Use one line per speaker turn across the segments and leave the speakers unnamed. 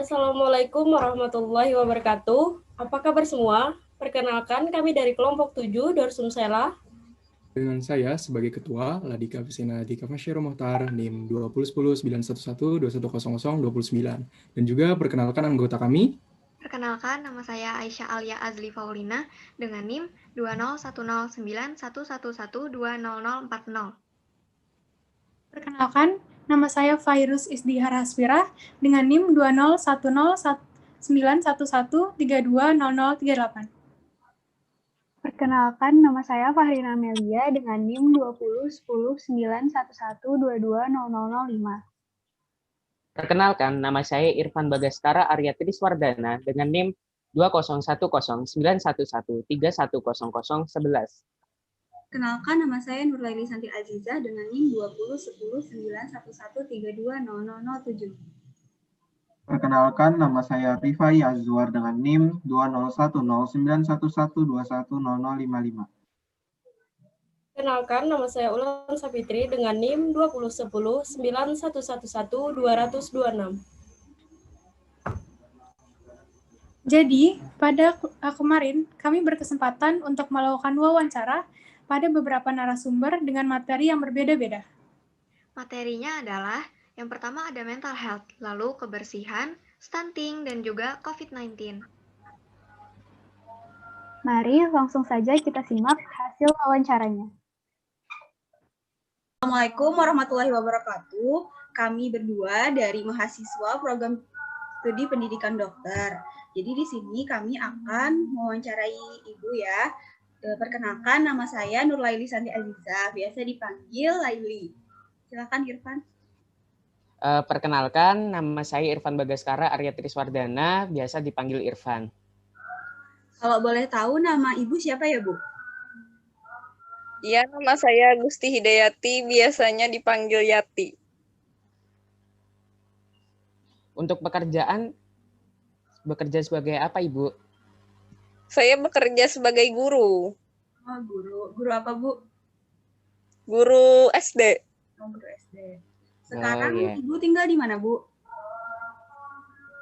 Assalamualaikum warahmatullahi wabarakatuh. Apa kabar semua? Perkenalkan, kami dari kelompok 7 Dorsum Sela.
Dengan saya sebagai Ketua, Ladika Vesina Dika Fasyiro Mohtar, NIM 201091121029. Dan juga perkenalkan anggota kami.
Perkenalkan, nama saya Aisyah Alia Azli Faulina dengan NIM 201091111200040.
Perkenalkan, nama saya Fairuz Isdihar Hasfirah dengan NIM 2010911320038.
Perkenalkan, nama saya Fahrina Amelia dengan NIM 2010911220005.
Perkenalkan, nama saya Irfan Bagaskara Aryatri Swardana dengan NIM 20109113111.
Kenalkan, nama saya Nurlaili Santi Azizah dengan NIM 2010911320007.
Perkenalkan, nama saya Rifai Azwar dengan NIM 2010911210055.
Kenalkan, nama saya Ulan Sapitri dengan NIM 20109111226.
Jadi, pada kemarin kami berkesempatan untuk melakukan wawancara pada beberapa narasumber dengan materi yang berbeda-beda.
Materinya adalah yang pertama ada mental health, lalu kebersihan, stunting, dan juga COVID-19.
Mari langsung saja kita simak hasil wawancaranya.
Assalamualaikum warahmatullahi wabarakatuh. Kami berdua dari mahasiswa program studi pendidikan dokter. Jadi di sini kami akan mewawancarai Ibu ya. Perkenalkan, nama saya Nurlaili Santi Azizah, biasa dipanggil Laili. Silakan Irfan.
Perkenalkan, nama saya Irfan Bagaskara Aryatri Swardana, biasa dipanggil Irfan.
Kalau boleh tahu nama Ibu siapa ya, Bu?
Iya, nama saya Gusti Hidayati, biasanya dipanggil Yati.
Untuk pekerjaan, bekerja sebagai apa, Ibu?
Saya bekerja sebagai guru.
Oh, guru. Guru apa, Bu?
Guru SD.
Oh, guru SD. Sekarang
iya.
Ibu tinggal di mana, Bu?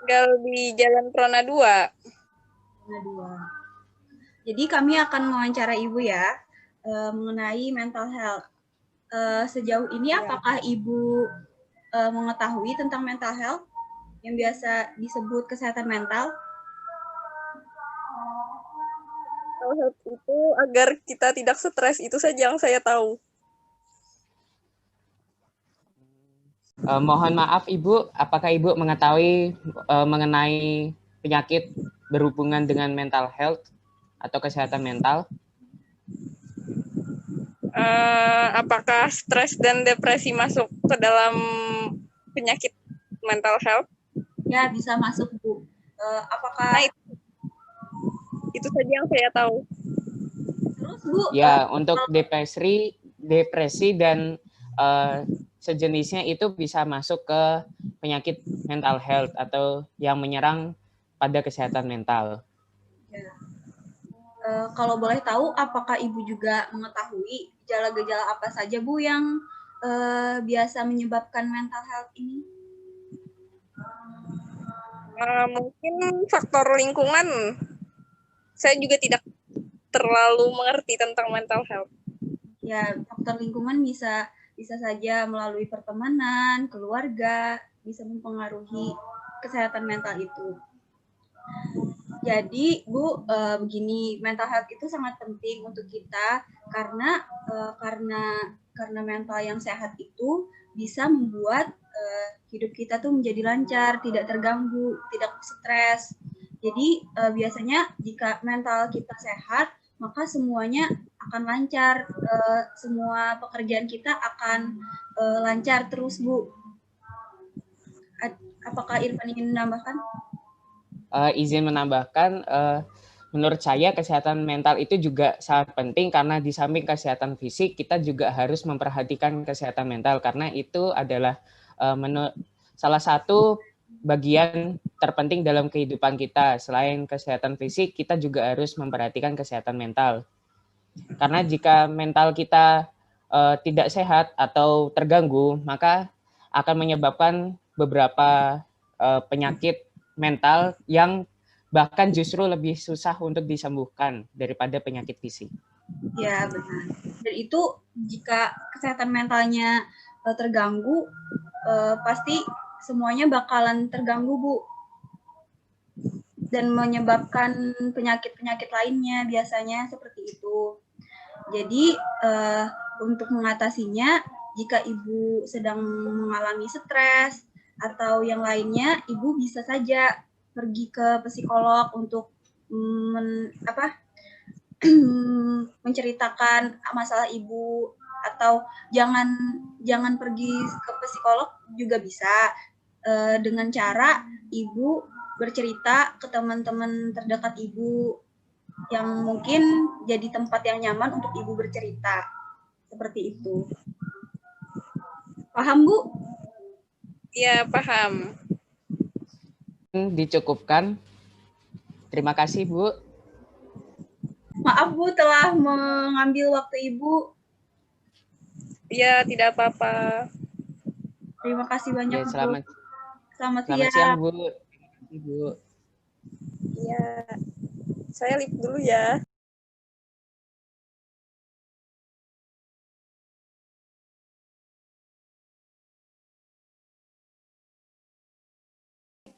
Tinggal di Jalan Prona 2.
Prona 2. Jadi kami akan mewawancara Ibu ya, mengenai mental health. Sejauh ini apakah Ibu mengetahui tentang mental health yang biasa disebut kesehatan mental?
Mental health itu agar kita tidak stres, itu saja yang saya tahu.
Mohon maaf Ibu, apakah Ibu mengetahui mengenai penyakit berhubungan dengan mental health atau kesehatan mental?
Apakah stres dan depresi masuk ke dalam penyakit mental health?
Ya, bisa masuk, Bu. Apakah...
Nah, itu saja yang saya tahu.
Terus, Bu?
Ya, untuk depresi dan sejenisnya itu bisa masuk ke penyakit mental health atau yang menyerang pada kesehatan mental.
Ya. Kalau boleh tahu, apakah Ibu juga mengetahui gejala-gejala apa saja, Bu, yang biasa menyebabkan mental health ini?
Mungkin faktor lingkungan. Saya juga tidak terlalu mengerti tentang mental health.
Ya, faktor lingkungan bisa saja melalui pertemanan, keluarga, bisa mempengaruhi kesehatan mental itu. Jadi, Bu, begini, mental health itu sangat penting untuk kita karena mental yang sehat itu bisa membuat hidup kita tuh menjadi lancar, tidak terganggu, tidak stres. Jadi biasanya jika mental kita sehat, maka semuanya akan lancar, semua pekerjaan kita akan lancar terus, Bu. Apakah Irfan ingin menambahkan?
Izin menambahkan, menurut saya kesehatan mental itu juga sangat penting karena di samping kesehatan fisik, kita juga harus memperhatikan kesehatan mental karena itu adalah salah satu bagian terpenting dalam kehidupan kita. Selain kesehatan fisik, kita juga harus memperhatikan kesehatan mental. Karena jika mental kita tidak sehat atau terganggu, maka akan menyebabkan beberapa penyakit mental yang bahkan justru lebih susah untuk disembuhkan daripada penyakit fisik.
Ya, benar. Dan itu jika kesehatan mentalnya terganggu, pasti semuanya bakalan terganggu, Bu. Dan menyebabkan penyakit-penyakit lainnya biasanya seperti itu. Jadi untuk mengatasinya, jika Ibu sedang mengalami stres atau yang lainnya, Ibu bisa saja pergi ke psikolog untuk menceritakan masalah Ibu, atau jangan pergi ke psikolog juga bisa, dengan cara Ibu bercerita ke teman-teman terdekat Ibu yang mungkin jadi tempat yang nyaman untuk Ibu bercerita. Seperti itu. Paham, Bu?
Iya, paham.
Dicukupkan. Terima kasih, Bu.
Maaf, Bu, telah mengambil waktu Ibu.
Iya, tidak apa-apa.
Terima kasih banyak,
Ya,
Bu.
selamat
siang.
siang, Bu. Terima kasih, Bu.
Iya. Saya lihat dulu ya.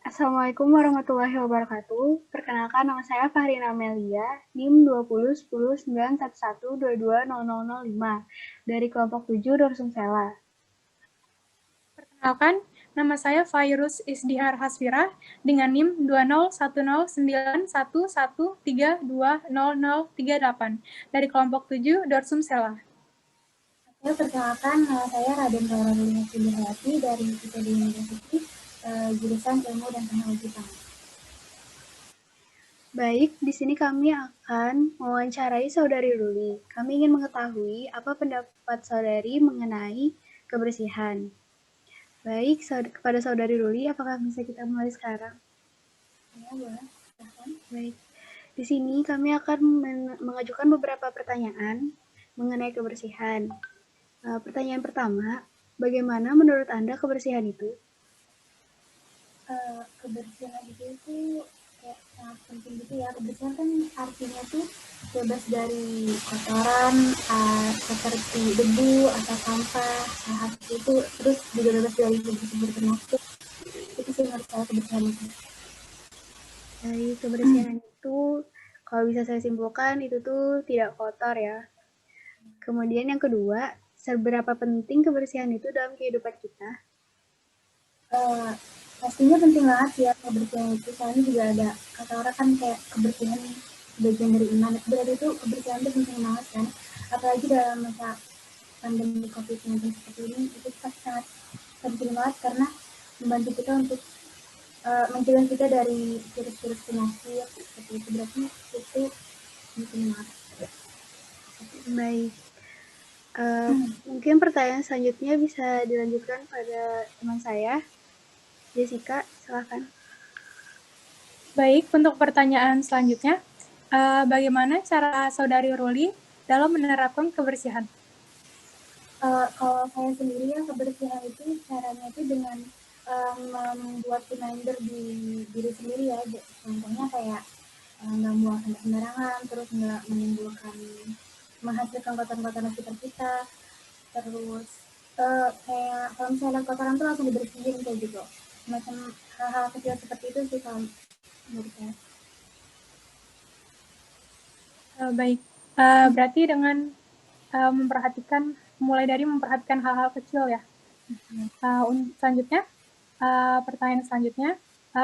Assalamualaikum warahmatullahi wabarakatuh. Perkenalkan, nama saya Fahrina Amelia, NIM 20109111220005 dari kelompok 7 Dorsum Sela.
Perkenalkan, nama saya Fairuz Isdihar Hasfirah dengan NIM 2019113200038 dari kelompok 7 Dorsum Sela.
Perkenalkan, nama saya Raden Rauladul Hayati dari IPB University, jurusan Ilmu dan Teknologi Pangan.
Baik, di sini kami akan mewawancarai Saudari Ruli. Kami ingin mengetahui apa pendapat Saudari mengenai kebersihan. Baik, kepada Saudari Ruli, apakah bisa kita mulai sekarang?
Ya, boleh.
Baik, di sini kami akan mengajukan beberapa pertanyaan mengenai kebersihan. Pertanyaan pertama, bagaimana menurut Anda kebersihan itu?
Kebersihan itu kayak sangat penting gitu ya. Kebersihan kan artinya tuh bebas dari kotoran, seperti debu atau sampah, hal itu, terus juga bebas dari sumber penyakit. Itu sih menurut saya kebersihan itu.
Dari kebersihan itu, kalau bisa saya simpulkan, itu tuh tidak kotor ya. Kemudian yang kedua, seberapa penting kebersihan itu dalam kehidupan kita?
Pastinya penting banget ya kebersihan itu, soalnya juga ada kata orang kan kayak kebersihan bagian dari iman. Berarti itu kebersihan itu penting banget kan, apalagi dalam masa pandemi COVID-19 seperti ini, itu sangat penting banget karena membantu kita untuk mencegah kita dari virus-virus penyakit seperti itu. Berarti itu penting banget.
Baik. Mungkin pertanyaan selanjutnya bisa dilanjutkan pada teman saya. Jessica, silakan.
Baik, untuk pertanyaan selanjutnya, bagaimana cara Saudari Ruli dalam menerapkan kebersihan?
Kalau saya sendiri ya, kebersihan itu caranya itu dengan membuat reminder di diri sendiri ya. Contohnya kayak nggak buang sampah sembarangan, terus nggak menghasilkan kotoran-kotoran sekitar kita, terus kayak kalau misalnya ada kotoran tuh langsung dibersihin kayak gitu. Macam hal-hal kecil seperti itu sih kalau menurut saya.
Baik, berarti dengan mulai dari memperhatikan hal-hal kecil ya. Selanjutnya, pertanyaan selanjutnya,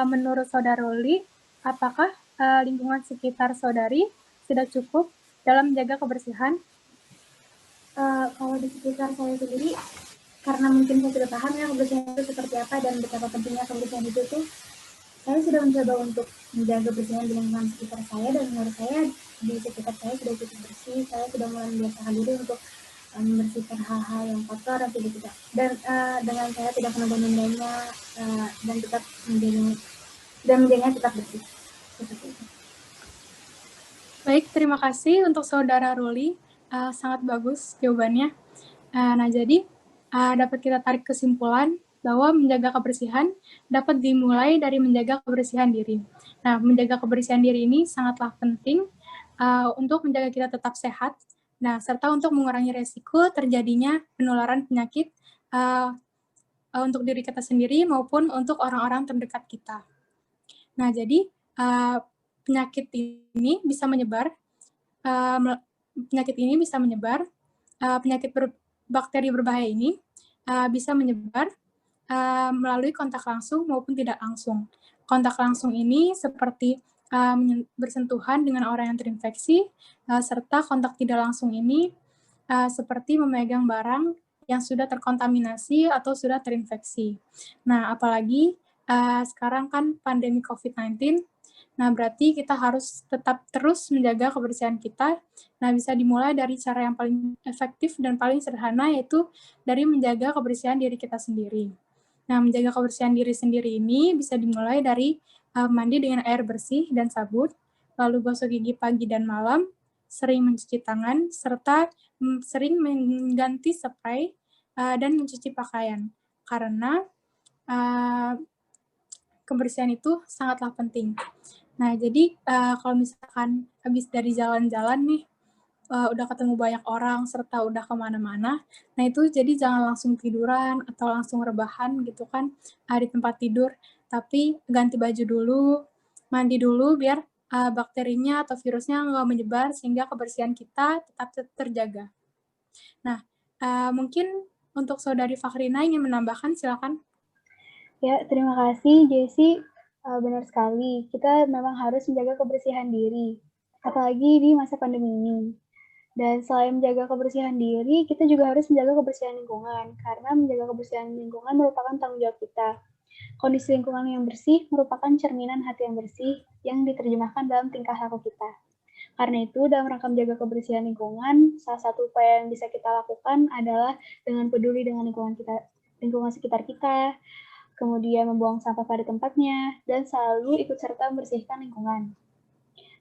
menurut Saudari Ruli, apakah lingkungan sekitar Saudari sudah cukup dalam menjaga kebersihan?
Kalau di sekitar saya sendiri, karena mungkin saya sudah paham ya kebersihan itu seperti apa dan betapa pentingnya kebersihan itu tuh, saya sudah mencoba untuk menjaga kebersihan di lingkungan sekitar saya, dan menurut saya di sekitar saya sudah cukup bersih. Saya sudah mulai membiasakan diri untuk membersihkan hal-hal yang kotor dan tidak, dan dengan saya tidak menunda-nundanya dan tetap menjaganya tetap bersih. Seperti itu.
Baik, terima kasih untuk Saudara Ruli. Sangat bagus jawabannya. Nah, jadi dapat kita tarik kesimpulan bahwa menjaga kebersihan dapat dimulai dari menjaga kebersihan diri. Nah, menjaga kebersihan diri ini sangatlah penting untuk menjaga kita tetap sehat, nah, serta untuk mengurangi resiko terjadinya penularan penyakit untuk diri kita sendiri maupun untuk orang-orang terdekat kita. Nah, jadi penyakit ini bisa menyebar, penyakit bakteri berbahaya ini bisa menyebar melalui kontak langsung maupun tidak langsung. Kontak langsung ini seperti bersentuhan dengan orang yang terinfeksi, serta kontak tidak langsung ini seperti memegang barang yang sudah terkontaminasi atau sudah terinfeksi. Nah, apalagi sekarang kan pandemi COVID-19, nah berarti kita harus tetap terus menjaga kebersihan kita. Nah, bisa dimulai dari cara yang paling efektif dan paling sederhana, yaitu dari menjaga kebersihan diri kita sendiri. Nah, menjaga kebersihan diri sendiri ini bisa dimulai dari mandi dengan air bersih dan sabun, lalu gosok gigi pagi dan malam, sering mencuci tangan, serta sering mengganti spray dan mencuci pakaian. Karena kebersihan itu sangatlah penting. Nah, jadi kalau misalkan habis dari jalan-jalan nih, udah ketemu banyak orang, serta udah kemana-mana, nah itu jadi jangan langsung tiduran atau langsung rebahan gitu kan di tempat tidur, tapi ganti baju dulu, mandi dulu biar bakterinya atau virusnya nggak menyebar sehingga kebersihan kita tetap terjaga. Nah, mungkin untuk Saudari Fakhrina ingin menambahkan, silakan.
Ya, terima kasih Jessie. Benar sekali, kita memang harus menjaga kebersihan diri, apalagi di masa pandemi ini. Dan selain menjaga kebersihan diri, kita juga harus menjaga kebersihan lingkungan, karena menjaga kebersihan lingkungan merupakan tanggung jawab kita. Kondisi lingkungan yang bersih merupakan cerminan hati yang bersih yang diterjemahkan dalam tingkah laku kita. Karena itu, dalam rangka menjaga kebersihan lingkungan, salah satu upaya yang bisa kita lakukan adalah dengan peduli dengan lingkungan sekitar kita, kemudian membuang sampah pada tempatnya, dan selalu ikut serta membersihkan lingkungan.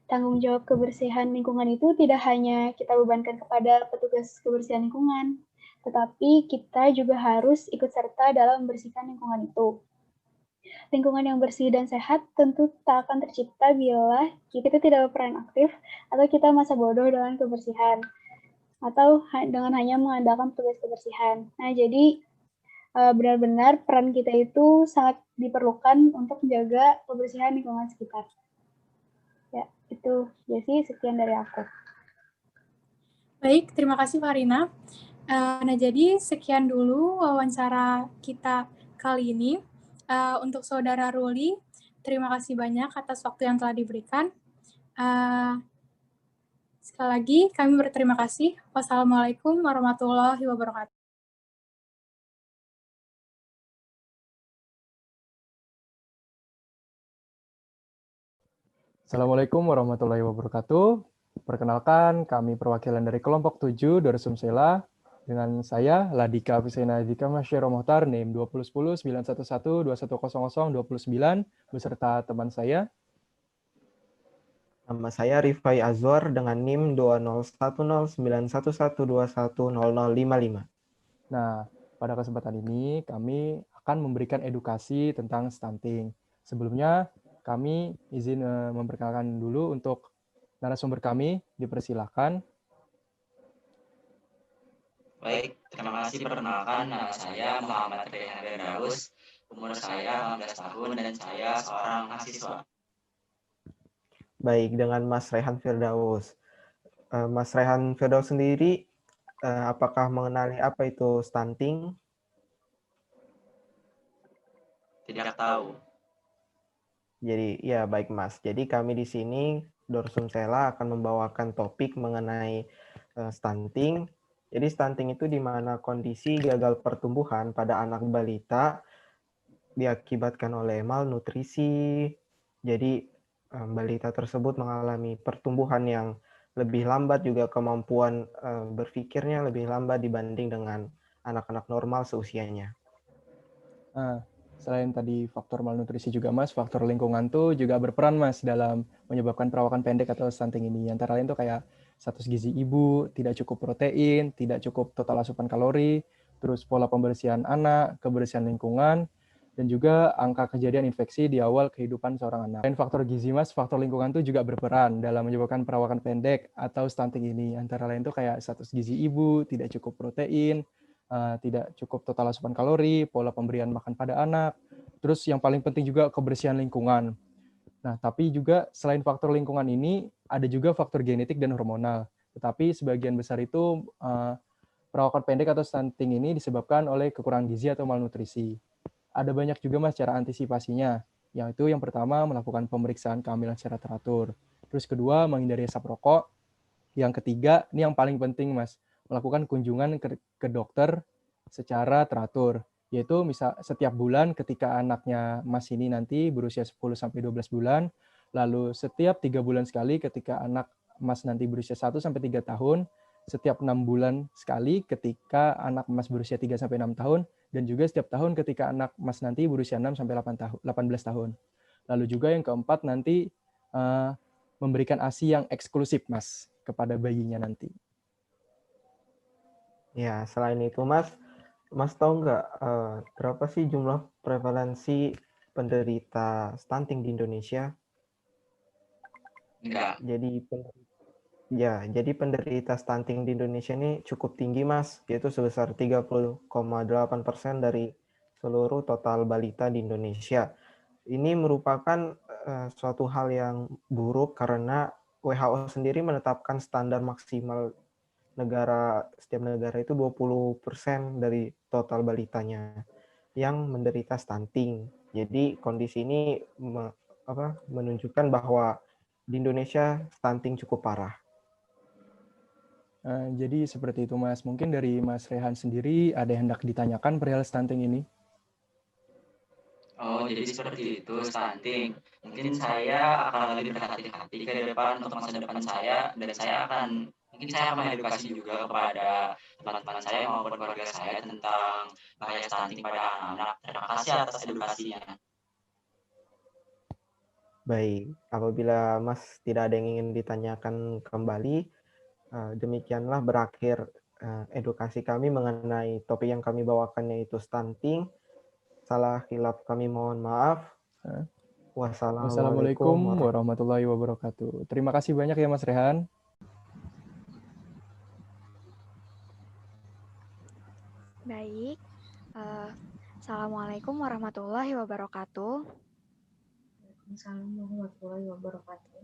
Tanggung jawab kebersihan lingkungan itu tidak hanya kita bebankan kepada petugas kebersihan lingkungan, tetapi kita juga harus ikut serta dalam membersihkan lingkungan itu. Lingkungan yang bersih dan sehat tentu tak akan tercipta bila kita tidak berperan aktif atau kita masa bodoh dengan kebersihan, atau dengan hanya mengandalkan petugas kebersihan. Nah, jadi benar-benar peran kita itu sangat diperlukan untuk menjaga kebersihan lingkungan sekitar. Ya, itu Jessie, sekian dari aku.
Baik, terima kasih Farina. Nah, jadi sekian dulu wawancara kita kali ini. Untuk Saudara Ruli, terima kasih banyak atas waktu yang telah diberikan. Sekali lagi, kami berterima kasih. Wassalamualaikum warahmatullahi wabarakatuh.
Assalamualaikum warahmatullahi wabarakatuh. Perkenalkan, kami perwakilan dari kelompok 7 Dorsum Sela dengan saya Ladika Afisena Dika Masyero Mohtar NIM 2010 911 2100 29 beserta teman saya.
Nama saya Rifai Azwar dengan NIM 20109111210055.
Nah, pada kesempatan ini kami akan memberikan edukasi tentang stunting. Sebelumnya, kami izin memperkenalkan dulu untuk narasumber kami, dipersilakan.
Baik, terima kasih. Perkenalkan, nama saya Muhammad Rehan Firdaus, umur saya 15 tahun dan saya seorang mahasiswa.
Baik, dengan Mas Rehan Firdaus. Mas Rehan Firdaus sendiri, apakah mengenali apa itu stunting?
Tidak tahu.
Jadi, ya baik Mas. Jadi kami di sini, Dorsum Sela akan membawakan topik mengenai stunting. Jadi stunting itu di mana kondisi gagal pertumbuhan pada anak balita diakibatkan oleh malnutrisi. Jadi balita tersebut mengalami pertumbuhan yang lebih lambat, juga kemampuan berpikirnya lebih lambat dibanding dengan anak-anak normal seusianya.
Selain tadi faktor malnutrisi juga Mas, faktor lingkungan tuh juga berperan Mas dalam menyebabkan perawakan pendek atau stunting ini. Antara lain tuh kayak status gizi ibu, tidak cukup protein, tidak cukup total asupan kalori, terus pola pembersihan anak, kebersihan lingkungan, dan juga angka kejadian infeksi di awal kehidupan seorang anak. Selain faktor gizi, Mas, faktor lingkungan itu juga berperan dalam menyebabkan perawakan pendek atau stunting ini. Antara lain itu kayak status gizi ibu, tidak cukup protein, tidak cukup total asupan kalori, pola pemberian makan pada anak, terus yang paling penting juga kebersihan lingkungan. Nah, tapi juga selain faktor lingkungan ini, ada juga faktor genetik dan hormonal. Tetapi sebagian besar itu perawakan pendek atau stunting ini disebabkan oleh kekurangan gizi atau malnutrisi. Ada banyak juga, Mas, cara antisipasinya. Yaitu yang pertama, melakukan pemeriksaan kehamilan secara teratur. Terus kedua, menghindari asap rokok. Yang ketiga, ini yang paling penting, Mas, melakukan kunjungan ke dokter secara teratur. Yaitu misal setiap bulan ketika anaknya Mas ini nanti berusia 10-12 bulan, lalu setiap 3 bulan sekali ketika anak Mas nanti berusia 1-3 tahun, setiap 6 bulan sekali ketika anak Mas berusia 3-6 tahun, dan juga setiap tahun ketika anak Mas nanti berusia 6-18 tahun. Lalu juga yang keempat nanti memberikan ASI yang eksklusif, Mas, kepada bayinya nanti.
Ya, selain itu Mas tahu nggak berapa sih jumlah prevalensi penderita stunting di Indonesia?
Enggak.
Jadi penderita stunting di Indonesia ini cukup tinggi, Mas, yaitu sebesar 30,8% dari seluruh total balita di Indonesia. Ini merupakan suatu hal yang buruk karena WHO sendiri menetapkan standar maksimal setiap negara itu 20% dari total balitanya yang menderita stunting. Jadi kondisi ini menunjukkan bahwa di Indonesia stunting cukup parah.
Jadi seperti itu, Mas. Mungkin dari Mas Rehan sendiri ada yang hendak ditanyakan perihal stunting ini?
Oh, jadi seperti itu stunting. Mungkin saya akan lebih berhati-hati ke depan untuk masa depan saya, dan mungkin saya akan mengedukasi juga kepada teman-teman saya maupun keluarga saya tentang bahaya stunting pada anak-anak. Terima kasih atas edukasinya.
Baik, apabila Mas tidak ada yang ingin ditanyakan kembali, demikianlah berakhir edukasi kami mengenai topik yang kami bawakan, yaitu stunting. Salah khilaf kami mohon maaf.
Wassalamualaikum warahmatullahi wabarakatuh. Terima kasih banyak ya, Mas Rehan.
Baik. Assalamualaikum warahmatullahi wabarakatuh.
Waalaikumsalam warahmatullahi wabarakatuh.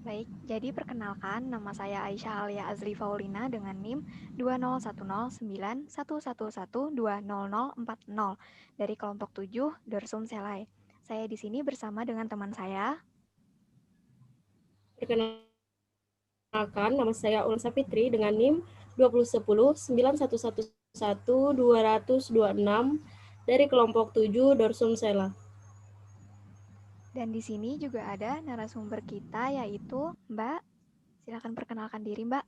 Baik, jadi perkenalkan, nama saya Aisyah Alia Azli Faulina dengan NIM 201091111200040 dari kelompok 7 Dorsum Selai. Saya di sini bersama dengan teman saya.
Perkenalkan, nama saya Ulsa Fitri dengan NIM 2091111200026 dari kelompok 7 Dorsum Sela.
Dan di sini juga ada narasumber kita, yaitu Mbak. Silakan perkenalkan diri, Mbak.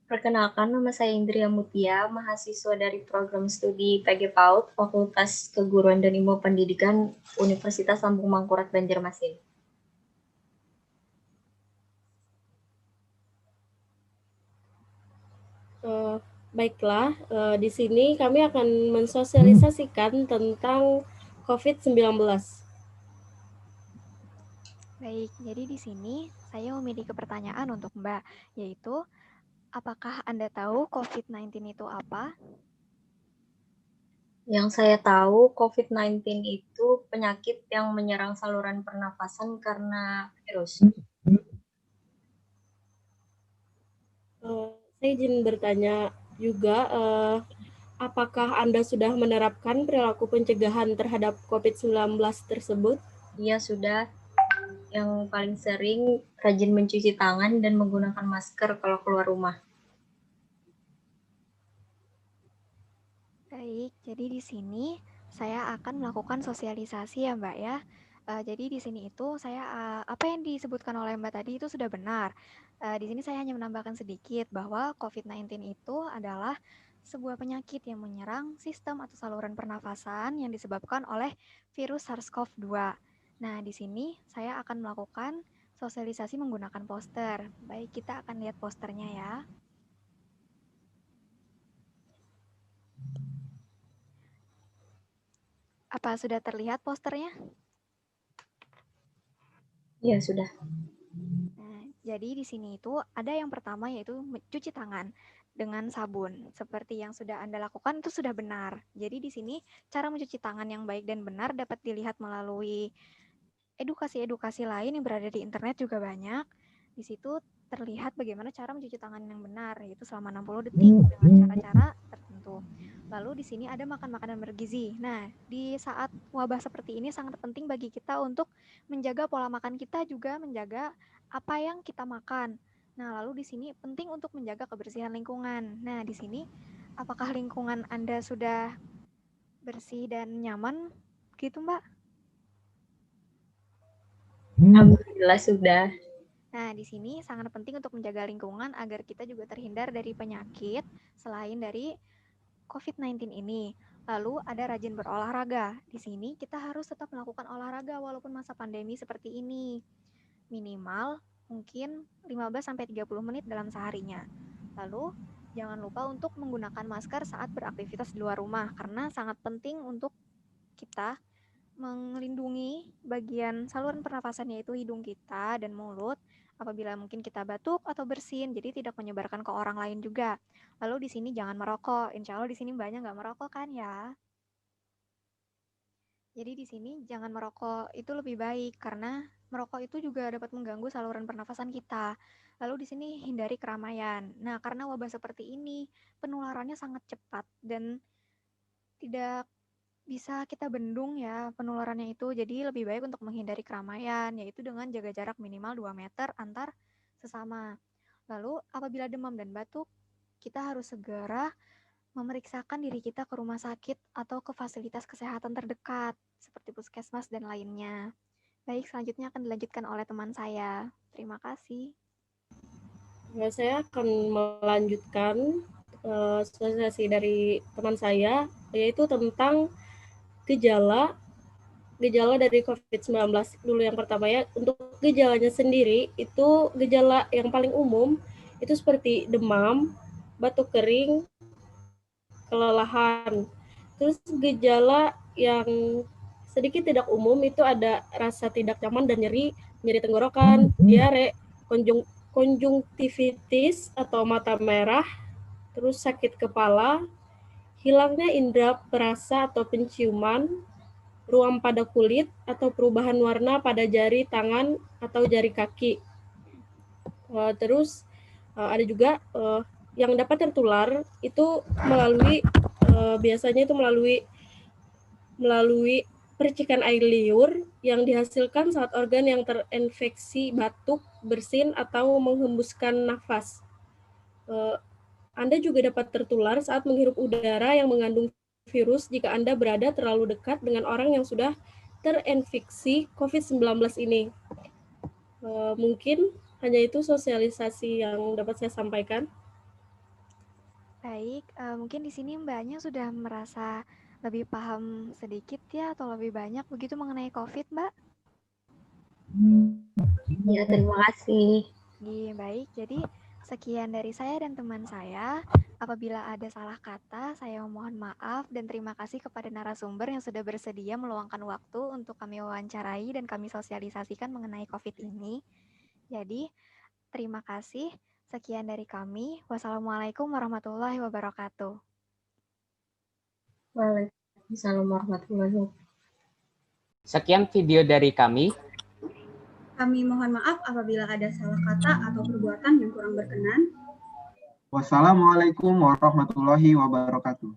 Perkenalkan, nama saya Indria Mutia, mahasiswa dari program studi PG PAUD, Fakultas Keguruan dan Ilmu Pendidikan, Universitas Lambung Mangkurat Banjarmasin.
Baiklah, di sini kami akan mensosialisasikan tentang COVID-19.
Baik, jadi di sini saya memiliki pertanyaan untuk Mbak, yaitu apakah Anda tahu COVID-19 itu apa?
Yang saya tahu, COVID-19 itu penyakit yang menyerang saluran pernafasan karena virus.
Saya izin bertanya juga, apakah Anda sudah menerapkan perilaku pencegahan terhadap COVID-19 tersebut?
Iya, sudah. Yang paling sering rajin mencuci tangan dan menggunakan masker kalau keluar rumah.
Baik, jadi di sini saya akan melakukan sosialisasi ya Mbak ya. Jadi di sini itu saya apa yang disebutkan oleh Mbak tadi itu sudah benar. Di sini saya hanya menambahkan sedikit bahwa COVID-19 itu adalah sebuah penyakit yang menyerang sistem atau saluran pernafasan yang disebabkan oleh virus SARS-CoV-2. Nah, di sini saya akan melakukan sosialisasi menggunakan poster. Baik, kita akan lihat posternya ya. Apa sudah terlihat posternya?
Ya, sudah.
Nah, jadi di sini itu ada yang pertama yaitu mencuci tangan dengan sabun. Seperti yang sudah Anda lakukan itu sudah benar. Jadi di sini cara mencuci tangan yang baik dan benar dapat dilihat melalui edukasi-edukasi lain yang berada di internet juga banyak. Di situ terlihat bagaimana cara mencuci tangan yang benar, yaitu selama 60 detik dengan cara-cara tertentu. Lalu di sini ada makan makanan bergizi. Nah, di saat wabah seperti ini sangat penting bagi kita untuk menjaga pola makan kita, juga menjaga apa yang kita makan. Nah, lalu di sini penting untuk menjaga kebersihan lingkungan. Nah, di sini apakah lingkungan Anda sudah bersih dan nyaman gitu, Mbak?
Alhamdulillah sudah.
Nah, di sini sangat penting untuk menjaga lingkungan agar kita juga terhindar dari penyakit selain dari COVID-19 ini. Lalu ada rajin berolahraga. Di sini kita harus tetap melakukan olahraga walaupun masa pandemi seperti ini. Minimal mungkin 15-30 menit dalam seharinya. Lalu jangan lupa untuk menggunakan masker saat beraktivitas di luar rumah karena sangat penting untuk kita melindungi bagian saluran pernafasan yaitu hidung kita dan mulut apabila mungkin kita batuk atau bersin, jadi tidak menyebarkan ke orang lain juga. Lalu di sini jangan merokok. Insya Allah di sini Mbaknya nggak merokok kan ya? Jadi di sini jangan merokok itu lebih baik karena merokok itu juga dapat mengganggu saluran pernafasan kita. Lalu di sini hindari keramaian. Nah, karena wabah seperti ini penularannya sangat cepat dan tidak bisa kita bendung ya penularannya itu. Jadi lebih baik untuk menghindari keramaian, yaitu dengan jaga jarak minimal 2 meter antar sesama. Lalu apabila demam dan batuk, kita harus segera memeriksakan diri kita ke rumah sakit atau ke fasilitas kesehatan terdekat, seperti puskesmas dan lainnya. Baik, selanjutnya akan dilanjutkan oleh teman saya. Terima kasih.
Saya akan melanjutkan sosialisasi dari teman saya, yaitu tentang gejala dari COVID-19 dulu yang pertama ya. Untuk gejalanya sendiri itu gejala yang paling umum itu seperti demam, batuk kering, kelelahan. Terus gejala yang sedikit tidak umum itu ada rasa tidak nyaman dan nyeri tenggorokan, diare, konjungtivitis atau mata merah, terus sakit kepala, hilangnya indera perasa atau penciuman, ruam pada kulit atau perubahan warna pada jari tangan atau jari kaki. Terus ada juga yang dapat tertular itu melalui biasanya itu melalui percikan air liur yang dihasilkan saat organ yang terinfeksi batuk, bersin atau menghembuskan nafas. Anda juga dapat tertular saat menghirup udara yang mengandung virus jika Anda berada terlalu dekat dengan orang yang sudah terinfeksi COVID-19 ini. Mungkin hanya itu sosialisasi yang dapat saya sampaikan.
Baik, mungkin di sini Mbaknya sudah merasa lebih paham sedikit ya atau lebih banyak begitu mengenai COVID, Mbak?
Ya, terima kasih.
Iya, baik. Jadi sekian dari saya dan teman saya. Apabila ada salah kata, saya mohon maaf dan terima kasih kepada narasumber yang sudah bersedia meluangkan waktu untuk kami wawancarai dan kami sosialisasikan mengenai COVID ini. Jadi, terima kasih. Sekian dari kami. Wassalamualaikum warahmatullahi wabarakatuh.
Waalaikumsalam warahmatullahi wabarakatuh.
Sekian video dari kami.
Kami mohon maaf apabila ada salah kata atau perbuatan yang kurang berkenan.
Wassalamualaikum warahmatullahi wabarakatuh.